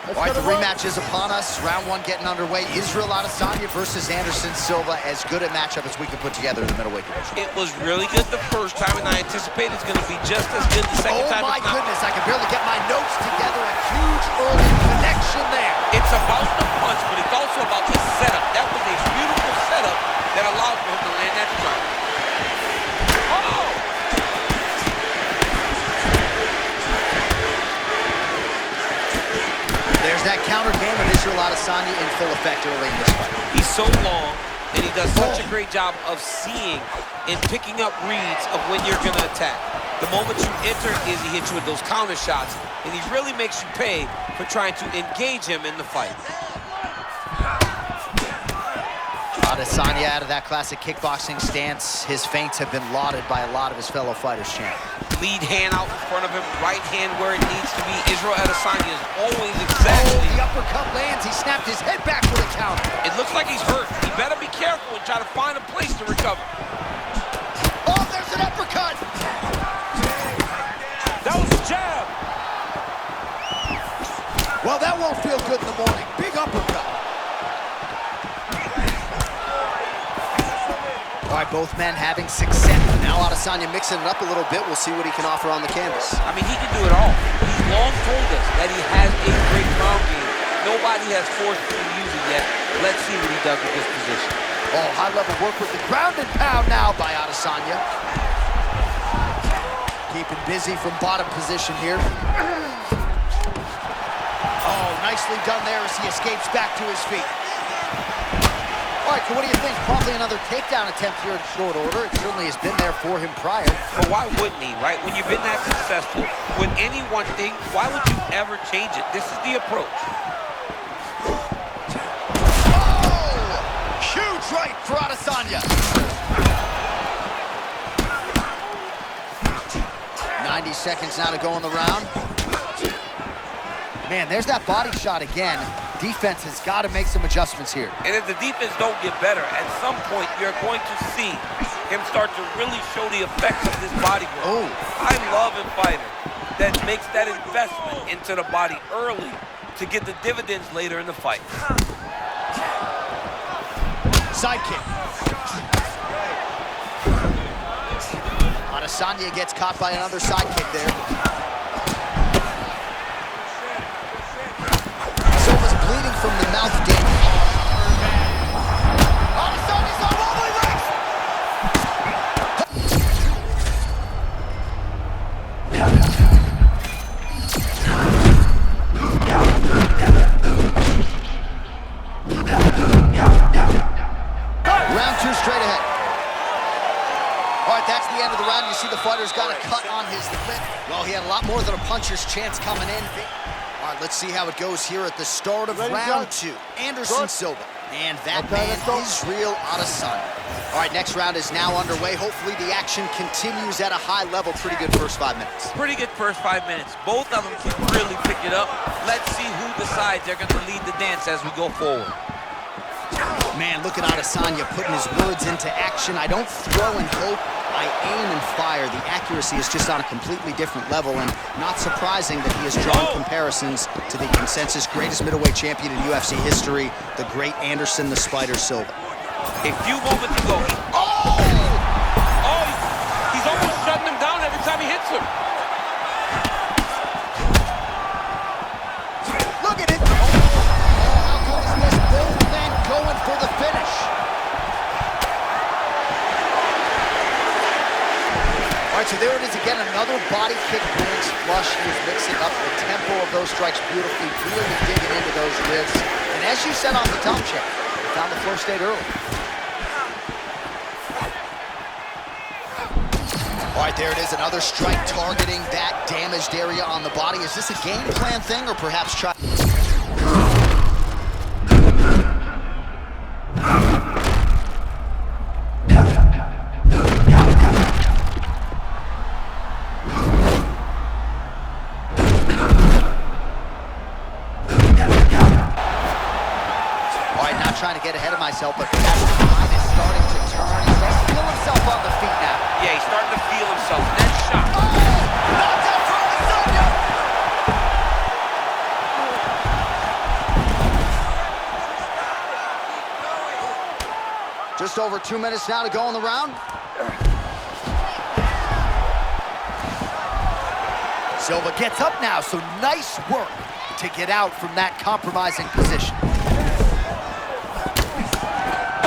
All right, the rematch is upon us. Round one getting underway. Israel Adesanya versus Anderson Silva. As good a matchup as we could put together in the middleweight division. It was really good the first time, and I anticipate it's going to be just as good the second time. Oh my goodness, I can barely get my notes together. A huge early connection there. It's about the punch, but it's also about the setup. That was a beautiful setup that allowed for him to land that strike. Oh! There's that counter game of Israel Adesanya in full effect early in this fight. He's so long, and he does such a great job of seeing and picking up reads of when you're going to attack. The moment you enter is he hits you with those counter shots, and he really makes you pay for trying to engage him in the fight. Adesanya out of that classic kickboxing stance. His feints have been lauded by a lot of his fellow fighters, champ. Lead hand out in front of him, right hand where it needs to be. Israel Adesanya is always exactly. Oh, the uppercut lands. He snapped his head back with a counter. It looks like he's hurt. He better be careful and try to find a place to recover. Oh, there's an uppercut. That was a jab. Well, that won't feel good in the morning. Big uppercut. All right, both men having success. Now Adesanya mixing it up a little bit. We'll see what he can offer on the canvas. I mean, he can do it all. He's long told us that he has a great ground game. Nobody has forced him to use it yet. Let's see what he does with this position. Oh, high-level work with the ground and pound now by Adesanya. Keeping busy from bottom position here. Oh, nicely done there as he escapes back to his feet. All right, so what do you think? Probably another takedown attempt here in short order. It certainly has been there for him prior. But why wouldn't he, right? When you've been that successful with any one thing, why would you ever change it? This is the approach. Oh! Huge right for Adesanya. 90 seconds now to go in the round. Man, there's that body shot again. Defense has got to make some adjustments here. And if the defense don't get better, at some point you're going to see him start to really show the effects of this body work. Oh. I love a fighter that makes that investment into the body early to get the dividends later in the fight. Side kick. Adesanya gets caught by another side kick there. Silva's bleeding from the mouth damage. Adesanya's on wobbly legs! Round two straight ahead. All right, that's the end of the round. You see the fighter's got a cut on his lip. Well, he had a lot more than a puncher's chance coming in. All right, let's see how it goes here at the start of round two. Anderson Silva. And that man, Israel Adesanya. All right, next round is now underway. Hopefully the action continues at a high level. Pretty good first 5 minutes. Pretty good first 5 minutes. Both of them can really pick it up. Let's see who decides they're going to lead the dance as we go forward. Man, look at Adesanya putting his words into action. I don't throw and hope, I aim and fire. The accuracy is just on a completely different level, and not surprising that he has drawn comparisons to the consensus greatest middleweight champion in UFC history, the great Anderson the Spider Silva. A few moments ago, he's almost shutting him down every time he hits him. Look at it. How good is this? Both men going for the finish. All right, so there it is again, another body kick lands flush. He is mixing up the tempo of those strikes beautifully, really digging into those wrists. And as you said on the top check, he found the floor state early. All right, there it is, another strike targeting that damaged area on the body. Is this a game plan thing or perhaps try? Trying to get ahead of myself, but as the tide is starting to turn, he's starting to feel himself on the feet now. Yeah, he's starting to feel himself. That shot. Oh! Knocked out for Adesanya! Just over 2 minutes now to go in the round. Silva gets up now, so nice work to get out from that compromising position.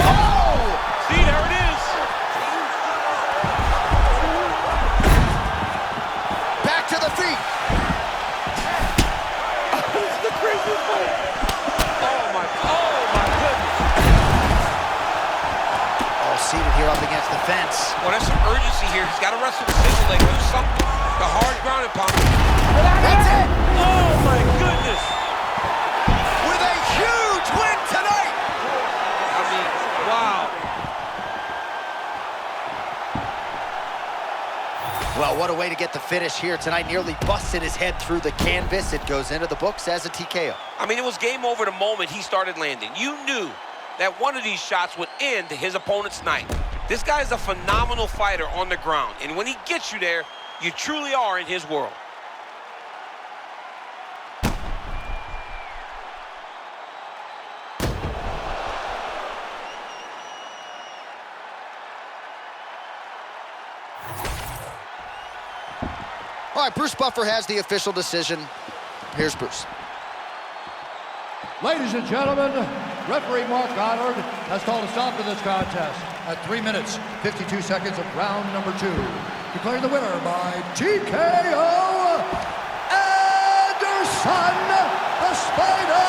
Oh! See, there it is. Back to the feet. This is the craziest fight. Oh my goodness. All seated here up against the fence. Well, there's some urgency here. He's got to wrestle the single leg. Do something. The hard ground and pound. That's it. Oh my goodness. With a huge win tonight. I mean, wow. Well, what a way to get the finish here tonight. Nearly busted his head through the canvas. It goes into the books as a TKO. I mean, it was game over the moment he started landing. You knew that one of these shots would end his opponent's night. This guy is a phenomenal fighter on the ground, and when he gets you there, you truly are in his world. All right, Bruce Buffer has the official decision. Here's Bruce. Ladies and gentlemen, referee Mark Goddard has called a stop to this contest at 3 minutes, 52 seconds of round number 2. Declaring the winner by TKO, Anderson the Spider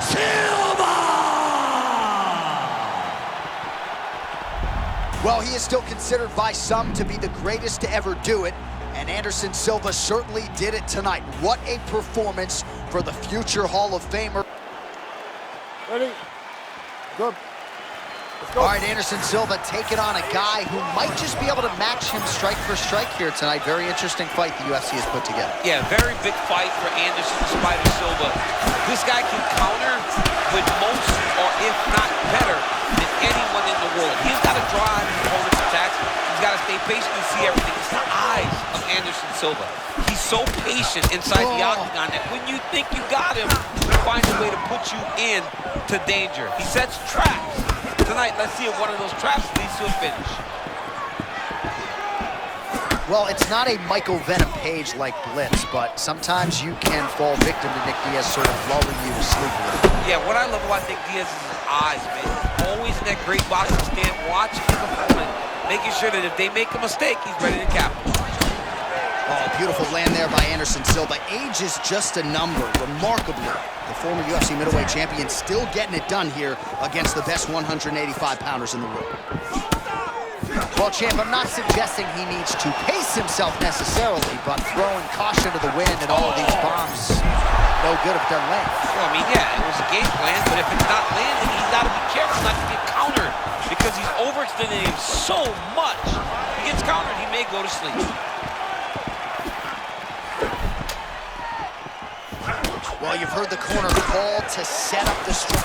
Silva! Well, he is still considered by some to be the greatest to ever do it, and Anderson Silva certainly did it tonight. What a performance for the future Hall of Famer. Ready? Good. Let's go. All right, Anderson Silva taking on a guy who might just be able to match him strike for strike here tonight. Very interesting fight the UFC has put together. Yeah, very big fight for Anderson the Spider Silva. This guy can counter with most, or if not better, than anyone in the world. He's got to drive his opponent's attacks. He's got to stay patient and see everything. It's the eyes of Anderson Silva. He's so patient inside the octagon that when you think you got him, he finds a way to put you in to danger. He sets traps. Tonight, let's see if one of those traps leads to a finish. Well, it's not a Michael Venom Page-like blitz, but sometimes you can fall victim to Nick Diaz sort of lulling you to sleep a little. Yeah, what I love about Nick Diaz is his eyes, man. Always in that great boxing stand, watching his opponent, making sure that if they make a mistake, he's ready to capitalize. Oh, beautiful land there by Anderson Silva. Age is just a number. Remarkably, the former UFC middleweight champion still getting it done here against the best 185-pounders in the world. Well, champ, I'm not suggesting he needs to pace himself necessarily, but throwing caution to the wind and all of these bombs, no good if it doesn't land. Well, I mean, yeah, it was a game plan, but if it's not landing, he's got to be careful not to get countered because he's overextending him so much. If he gets countered, he may go to sleep. Well, you've heard the corner call to set up the strike.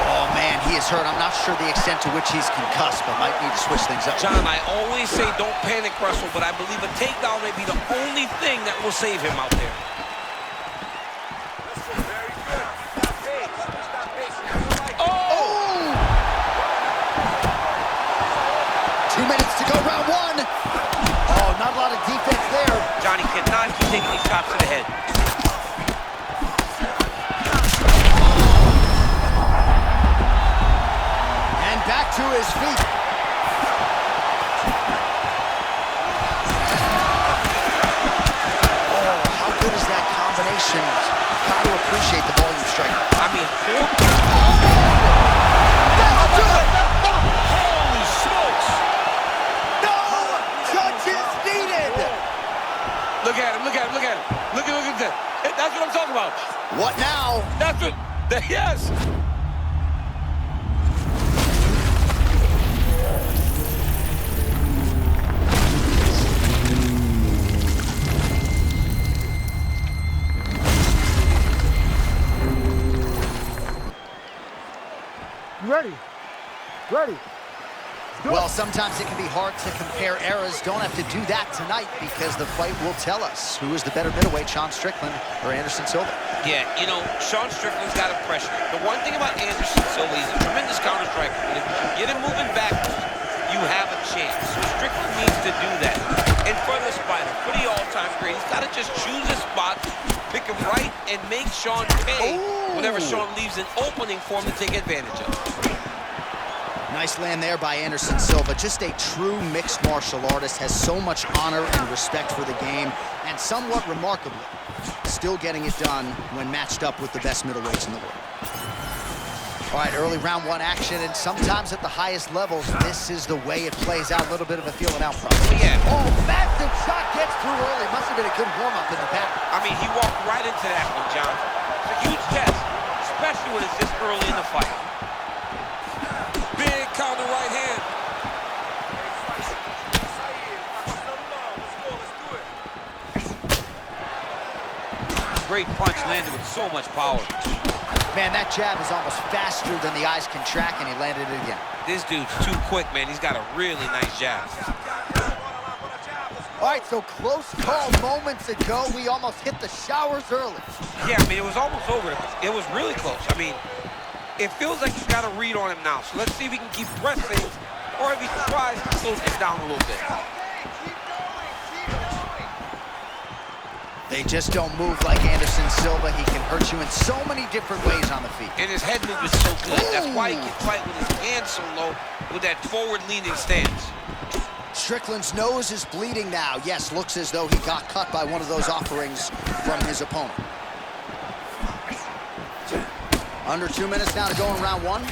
Oh, man, he is hurt. I'm not sure the extent to which he's concussed, but might need to switch things up. John, I always say don't panic wrestle, but I believe a takedown may be the only thing that will save him out there. Oh! 2 minutes to go, round 1. Oh, not a lot of defense there. Johnny cannot keep taking these shots to the head. And back to his feet. Oh, how good is that combination? Got to appreciate the volume strike. I mean, That'll do it! holy smokes! No touches needed! Look at him, look at him, look at him. Look at that. That's what I'm talking about. What now? That's what, yes. You ready? Ready? Well, Well, sometimes it can be hard to compare eras. Don't have to do that tonight because the fight will tell us who is the better middleweight, Sean Strickland or Anderson Silva. Yeah, you know, Sean Strickland's got a pressure. The one thing about Anderson Silva, he's a tremendous counter striker. But if you get him moving backwards, you have a chance. So Strickland needs to do that. And for the Spider, for the all-time great, he's got to just choose his spots, pick him right, and make Sean pay whenever Sean leaves an opening for him to take advantage of. Nice land there by Anderson Silva. Just a true mixed martial artist, has so much honor and respect for the game, and somewhat remarkably, still getting it done when matched up with the best middleweights in the world. All right, early round one action, and sometimes at the highest levels, this is the way it plays out. A little bit of a feeling out process. Yeah. Oh, massive shot gets through early. Must have been a good warm-up in the back. I mean, he walked right into that one, John. It's a huge test, especially when it's this early in the fight. Big counter right hand. Great punch landed with so much power. Man, that jab is almost faster than the eyes can track, and he landed it again. This dude's too quick, man. He's got a really nice jab. All right, so close call moments ago. We almost hit the showers early. Yeah, I mean, it was almost over. It was really close. I mean, it feels like he's got a read on him now. So let's see if he can keep pressing, or if he tries to slow things down a little bit. They just don't move like Anderson Silva. He can hurt you in so many different ways on the feet. And his head movement is so good. That's why he can fight with his hands so low with that forward-leaning stance. Strickland's nose is bleeding now. Yes, looks as though he got cut by one of those offerings from his opponent. Under 2 minutes now to go in round one.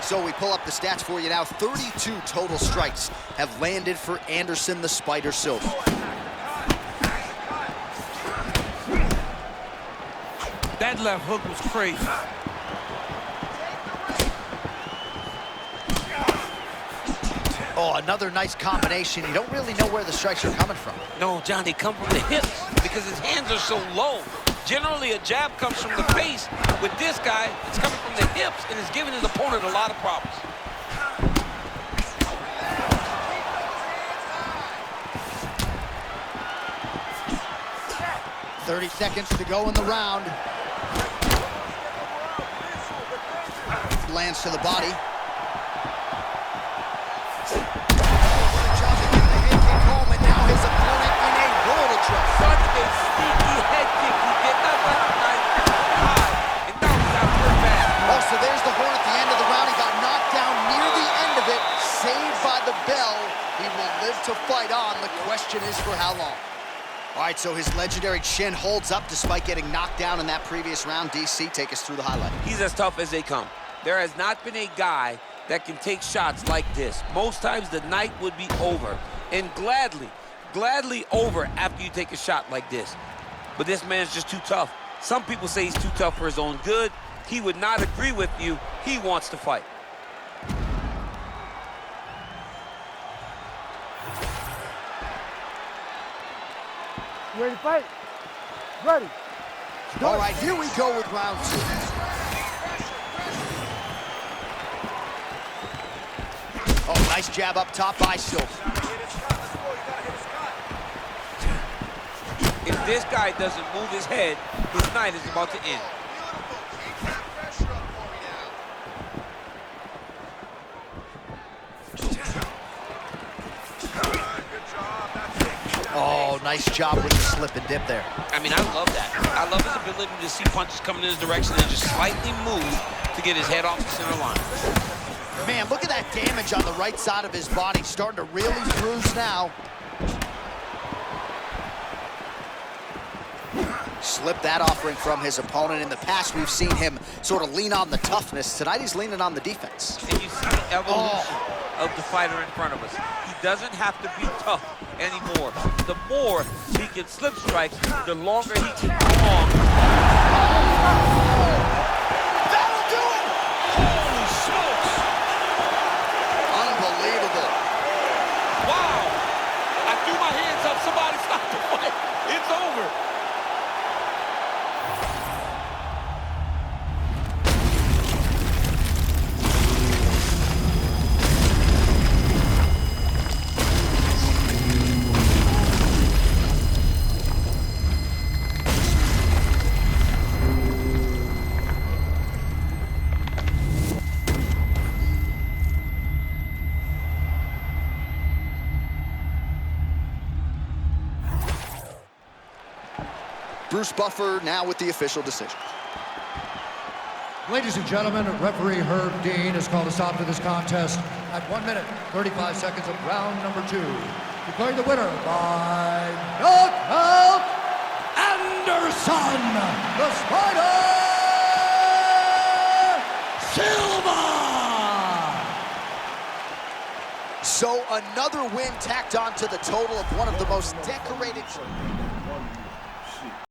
So we pull up the stats for you now. 32 total strikes have landed for Anderson the Spider Silva. That left hook was crazy. Oh, another nice combination. You don't really know where the strikes are coming from. No, John, they come from the hips because his hands are so low. Generally, a jab comes from the face. With this guy, it's coming from the hips and is giving his opponent a lot of problems. "30 seconds to go in the round." Lands to the body. To fight on. The question is for how long. All right, so his legendary chin holds up despite getting knocked down in that previous round. DC, take us through the highlight. He's as tough as they come. There has not been a guy that can take shots like this. Most times the night would be over, and gladly over after you take a shot like this. But this man's just too tough. Some people say he's too tough for his own good. He would not agree with you. He wants to fight. You ready to fight? Ready. All right, here we go with round two. Oh, nice jab up top by Silva. If this guy doesn't move his head, his night is about to end. Oh, nice job with the slip and dip there. I mean, I love that. I love his ability to see punches coming in his direction and just slightly move to get his head off the center line. Man, look at that damage on the right side of his body. Starting to really bruise now. Slipped that offering from his opponent. In the past, we've seen him sort of lean on the toughness. Tonight, he's leaning on the defense. And you see the evolution of the fighter in front of us. He doesn't have to be tough anymore. The more he can slip strikes, the longer he can go on. That'll do it! Holy smokes! Unbelievable. Wow! I threw my hands up. Somebody stopped the fight. It Bruce Buffer now with the official decision. Ladies and gentlemen, referee Herb Dean has called a stop to this contest at 1 minute, 35 seconds of round number 2. Declaring the winner by knockout, Anderson, the Spider Silva! So another win tacked on to the total of one of the most decorated...